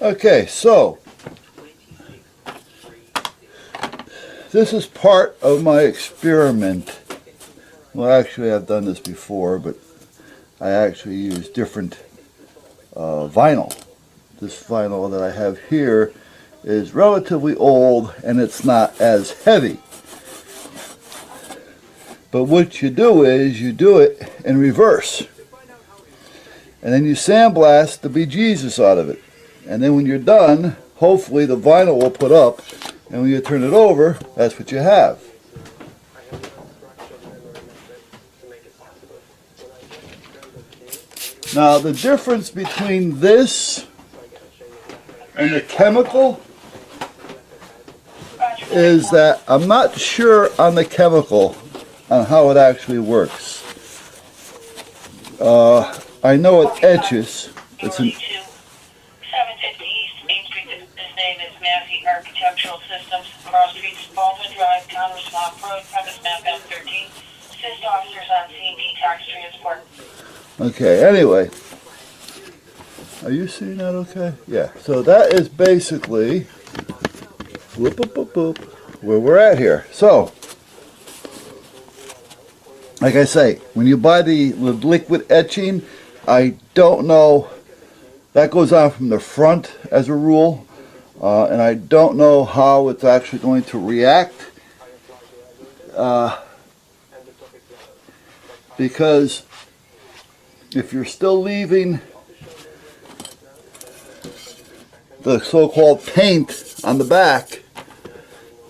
Okay, so this is part of my experiment. Well, actually, I've done this before, but I actually use different vinyl. This vinyl that I have here is relatively old and it's not as heavy. But what you do is you do it in reverse. And then you sandblast the bejesus out of it. And then when you're done, hopefully the vinyl will put up, and when you turn it over, that's what you have. Now the difference between this and the chemical is that I'm not sure on the chemical on how it actually works. I know it etches. It's an 750 East 8th Street. His name is Massey Architectural Systems. Cross Streets, Baldwin Drive, Congress Mount Road, premise map M13. Assist officers on scene, detox transport. Okay, anyway. Are you seeing that okay? Yeah. So that is basically whoop, whoop, whoop, whoop, where we're at here. So, like I say, when you buy the liquid etching, I don't know, that goes on from the front as a rule, and I don't know how it's actually going to react, because if you're still leaving the so-called paint on the back,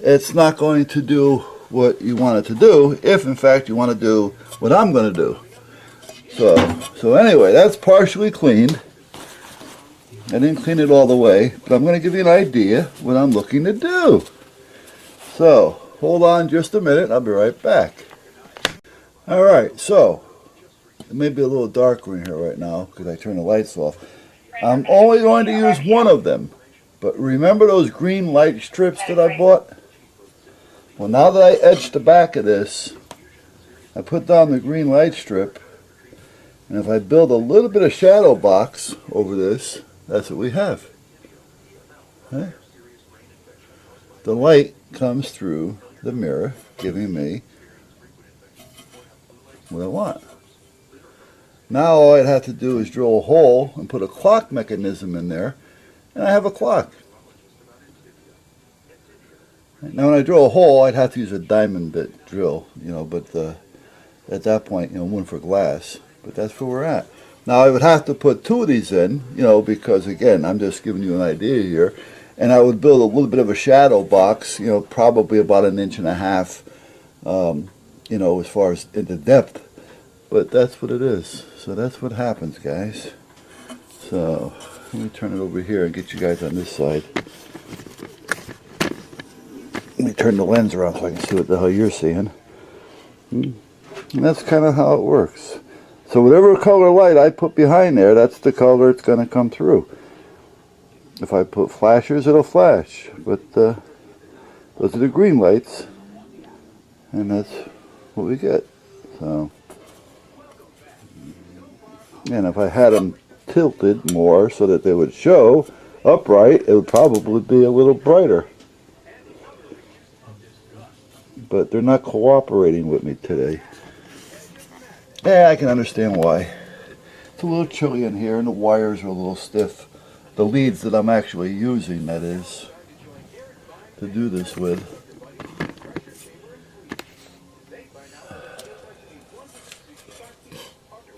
it's not going to do what you want it to do, if in fact you want to do what I'm going to do. So anyway, that's partially cleaned. I didn't clean it all the way, but I'm going to give you an idea what I'm looking to do. So, hold on just a minute, I'll be right back. Alright, so, it may be a little darker in here right now because I turned the lights off. I'm only going to use one of them, but remember those green light strips that I bought? Well, now that I etched the back of this, I put down the green light strip, and if I build a little bit of shadow box over this, that's what we have. Okay? The light comes through the mirror, giving me what I want. Now all I'd have to do is drill a hole and put a clock mechanism in there, and I have a clock. Now when I drill a hole, I'd have to use a diamond bit drill, but at that point, one for glass. But that's where we're at. Now I would have to put two of these in, because again, I'm just giving you an idea here. And I would build a little bit of a shadow box, probably about 1.5 inches, as far as into depth. But that's what it is. So that's what happens, guys. So let me turn it over here and get you guys on this side. Let me turn the lens around so I can see what the hell you're seeing. And that's kind of how it works. So whatever color light I put behind there, that's the color it's going to come through. If I put flashers, it'll flash. But those are the green lights. And that's what we get. So, and if I had them tilted more so that they would show upright, it would probably be a little brighter. But they're not cooperating with me today. Yeah, I can understand why. It's a little chilly in here and the wires are a little stiff. The leads that I'm actually using, that is, to do this with.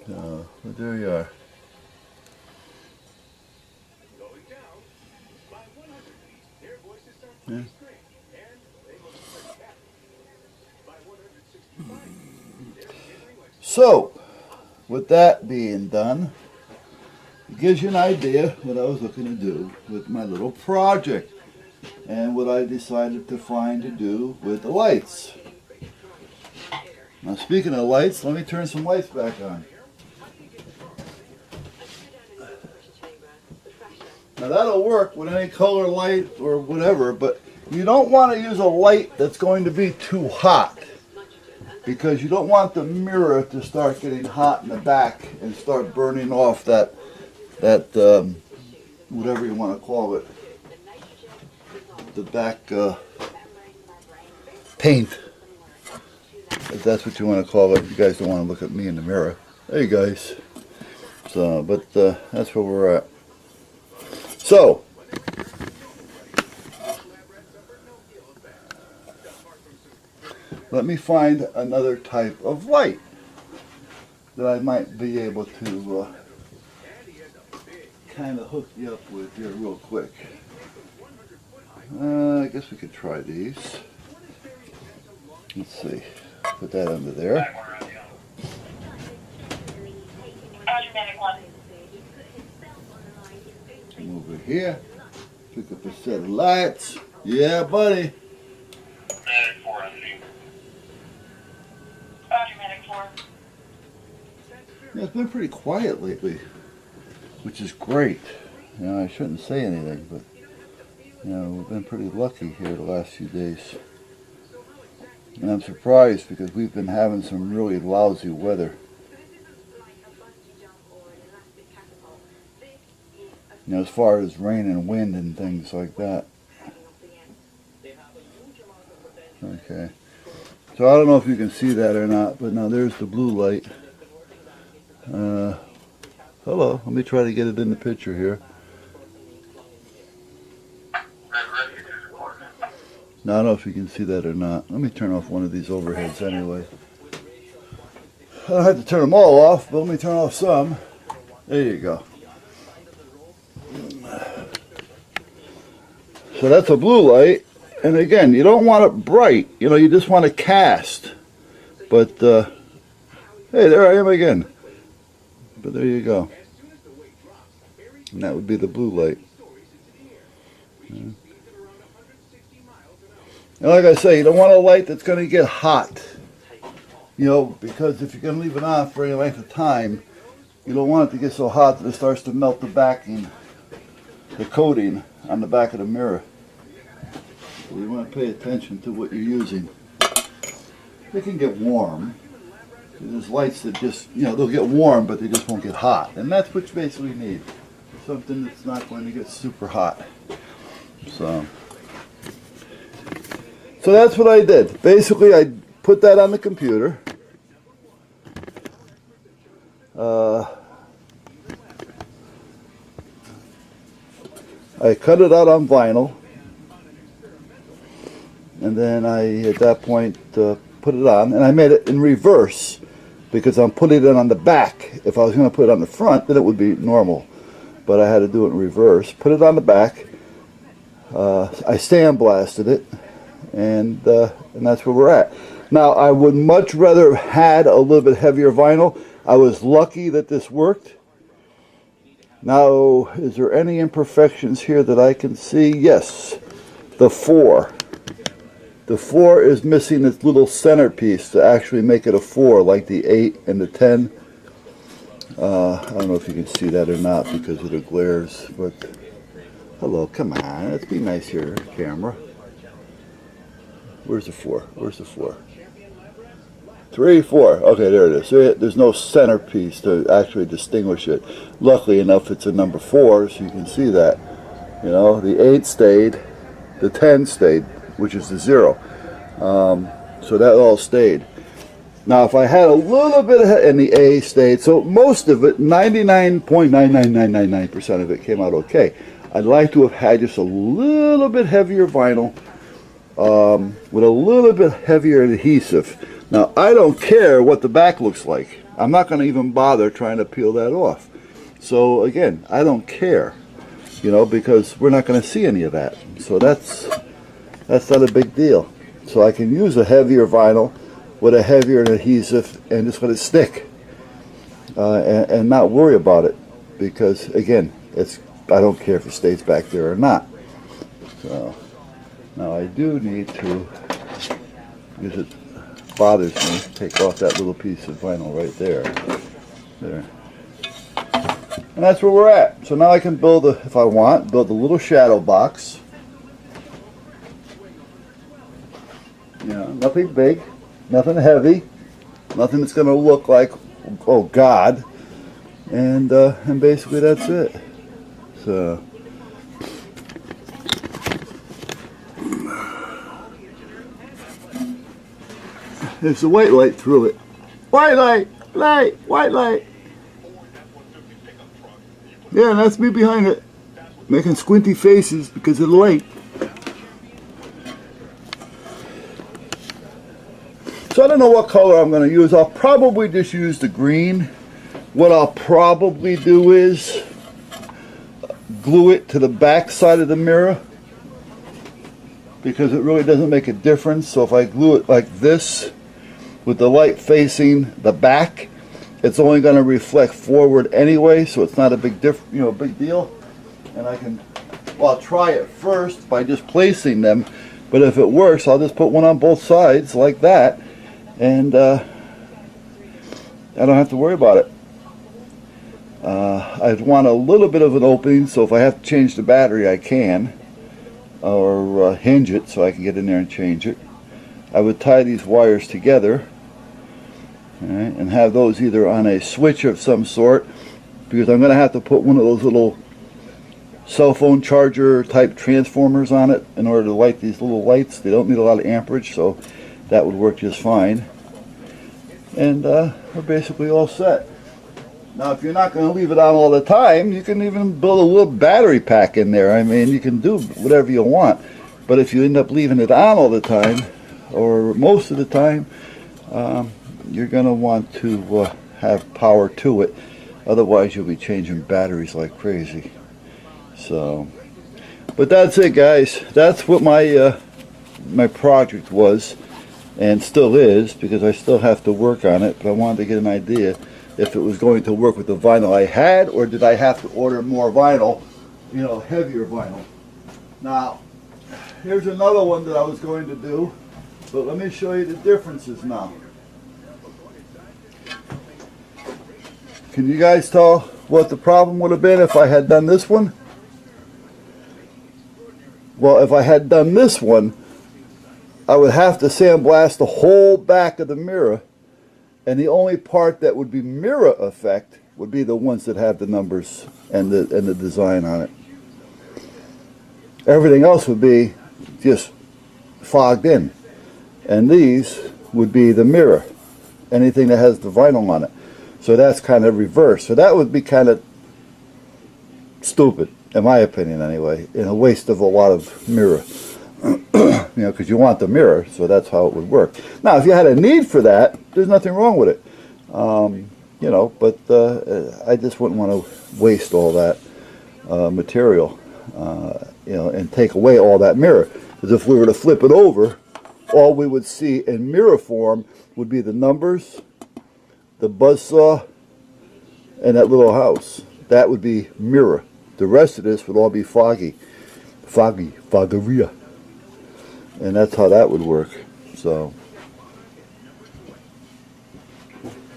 But there you are. Yeah. So, with that being done, it gives you an idea what I was looking to do with my little project and what I decided to find to do with the lights. Now speaking of lights, let me turn some lights back on. Now that'll work with any color light or whatever, but you don't want to use a light that's going to be too hot, because you don't want the mirror to start getting hot in the back and start burning off that whatever you want to call it, the back paint, if that's what you want to call it. You guys don't want to look at me in the mirror. Hey guys. So, but that's where we're at. So, let me find another type of light that I might be able to kind of hook you up with here real quick. I guess we could try these. Let's see. Put that under there. Come over here. Pick up a set of lights. Yeah, buddy. Yeah, it's been pretty quiet lately, which is great. You know, I shouldn't say anything, but you know, we've been pretty lucky here the last few days. And I'm surprised because we've been having some really lousy weather. You know, as far as rain and wind and things like that. Okay. So I don't know if you can see that or not, but now there's the blue light. Hello, let me try to get it in the picture here. Now I don't know if you can see that or not. Let me turn off one of these overheads anyway. I don't have to turn them all off, but let me turn off some. There you go. So that's a blue light. And again, you don't want it bright. You know, you just want to cast. But, hey, there I am again. But there you go. And that would be the blue light. And like I say, you don't want a light that's going to get hot. You know, because if you're going to leave it on for any length of time, you don't want it to get so hot that it starts to melt the backing, the coating on the back of the mirror. So you want to pay attention to what you're using. They can get warm. There's lights that just, you know, they'll get warm, but they just won't get hot. And that's what you basically need. Something that's not going to get super hot. So that's what I did. Basically, I put that on the computer. I cut it out on vinyl. And then I, at that point, put it on. And I made it in reverse because I'm putting it on the back. If I was going to put it on the front, then it would be normal. But I had to do it in reverse. Put it on the back. I sandblasted it. And that's where we're at. Now, I would much rather have had a little bit heavier vinyl. I was lucky that this worked. Now, is there any imperfections here that I can see? Yes. The 4. The 4 is missing this little centerpiece to actually make it a 4, like the 8 and the 10. I don't know if you can see that or not because of the glares, but hello, come on, let's be nice here, camera. Where's the 4? Where's the 4? 3, 4. Okay, there it is. There's no centerpiece to actually distinguish it. Luckily enough, it's a number 4, so you can see that. You know, the 8 stayed, the 10 stayed, which is the 0. So that all stayed. Now, if I had a little bit of, and the A stayed, so most of it, 99.99999% of it came out okay. I'd like to have had just a little bit heavier vinyl with a little bit heavier adhesive. Now, I don't care what the back looks like. I'm not going to even bother trying to peel that off. So, again, I don't care, you know, because we're not going to see any of that. So that's not a big deal. So I can use a heavier vinyl with a heavier adhesive and just let it stick and not worry about it because, again, I don't care if it stays back there or not. So now I do need to, because it bothers me, take off that little piece of vinyl right there. There. And that's where we're at. So now I can build, if I want, build a little shadow box. You know, nothing big, nothing heavy, nothing that's going to look like, oh God, and basically that's it. So There's the white light through it. White light, light, white light. Yeah, that's me behind it, making squinty faces because of the light. So I don't know what color I'm going to use. I'll probably just use the green. What I'll probably do is glue it to the back side of the mirror, because it really doesn't make a difference. So if I glue it like this with the light facing the back, it's only going to reflect forward anyway, so it's not a big big deal. And I can, well, I'll try it first by just placing them, but if it works, I'll just put one on both sides like that, and I don't have to worry about it. I'd want a little bit of an opening, so if I have to change the battery, I can, or hinge it so I can get in there and change it. I would tie these wires together, all right, and have those either on a switch of some sort, because I'm going to have to put one of those little cell phone charger type transformers on it in order to light these little lights. They don't need a lot of amperage, so that would work just fine. And we're basically all set. Now, if you're not going to leave it on all the time, you can even build a little battery pack in there. I mean, you can do whatever you want. But if you end up leaving it on all the time, or most of the time, you're going to want to have power to it. Otherwise, you'll be changing batteries like crazy. So, but that's it, guys. That's what my my project was, and still is, because I still have to work on it. But I wanted to get an idea if it was going to work with the vinyl I had, or did I have to order more vinyl, heavier vinyl. Now, here's another one that I was going to do, but let me show you the differences now. Can you guys tell what the problem would have been if I had done this one? Well, if I had done this one, I would have to sandblast the whole back of the mirror, and the only part that would be mirror effect would be the ones that have the numbers and the design on it. Everything else would be just fogged in, and these would be the mirror, anything that has the vinyl on it. So that's kind of reversed. So that would be kind of stupid, in my opinion anyway, and a waste of a lot of mirror. Because you want the mirror, so that's how it would work. Now, if you had a need for that, there's nothing wrong with it. But I just wouldn't want to waste all that material, and take away all that mirror. Because if we were to flip it over, all we would see in mirror form would be the numbers, the buzzsaw, and that little house. That would be mirror. The rest of this would all be foggeria. And that's how that would work. So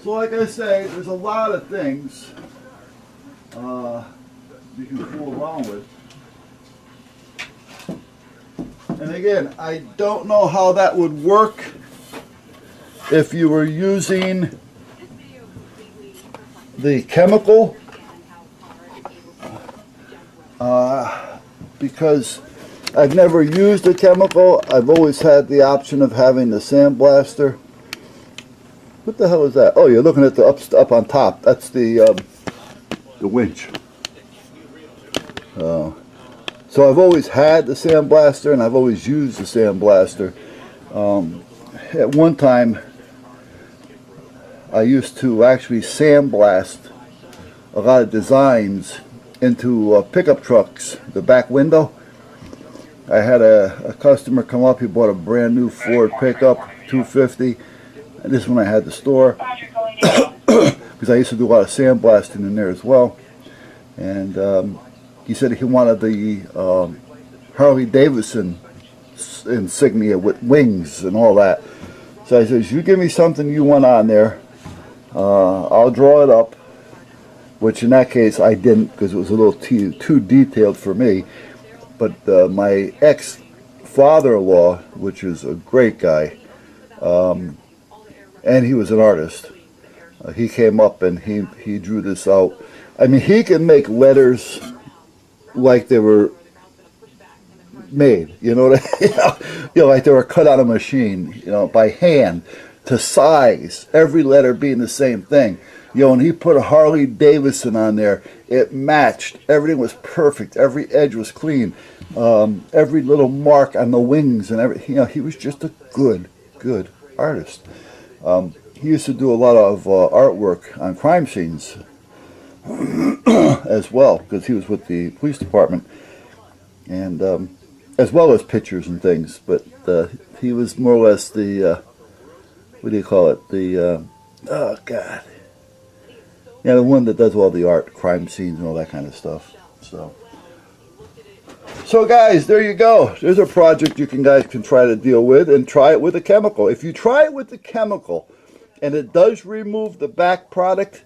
like I say, there's a lot of things you can fool around with. And again, I don't know how that would work if you were using the chemical, because I've never used a chemical. I've always had the option of having the sandblaster. What the hell is that? Oh, you're looking at the up on top. That's the winch. So I've always had the sandblaster, and I've always used the sandblaster. At one time, I used to actually sandblast a lot of designs into pickup trucks, the back window. I had a customer come up. He bought a brand new Ford pickup, 250. And this one I had to store because I used to do a lot of sandblasting in there as well. And he said he wanted the Harley Davidson insignia with wings and all that. So I said, you give me something you want on there. I'll draw it up. Which in that case I didn't, because it was a little too detailed for me. But my ex-father-in-law, which is a great guy, and he was an artist, he came up and he drew this out. I mean, he can make letters like they were made, like they were cut out of a machine, by hand. to size, every letter being the same thing. You know, when he put a Harley Davidson on there, it matched. Everything was perfect. Every edge was clean. Every little mark on the wings and everything. You know, he was just a good artist. He used to do a lot of artwork on crime scenes as well, because he was with the police department, and as well as pictures and things. But he was more or less the what do you call it? The oh God, yeah, the one that does all the art, crime scenes, and all that kind of stuff. So guys, there you go. There's a project you guys can try to deal with, and try it with a chemical. If you try it with the chemical, and it does remove the back product,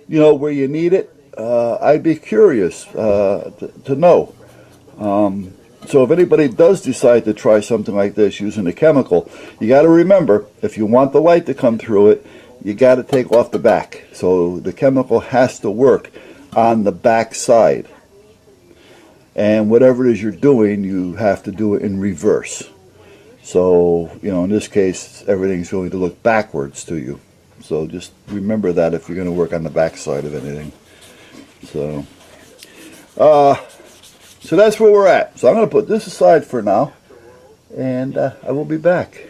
you know, where you need it, I'd be curious to know. So if anybody does decide to try something like this using a chemical, you got to remember, if you want the light to come through it, you got to take off the back. So the chemical has to work on the back side. And whatever it is you're doing, you have to do it in reverse. So, you know, in this case, everything's going to look backwards to you. So just remember that if you're going to work on the back side of anything. So, so that's where we're at. So I'm going to put this aside for now, and I will be back.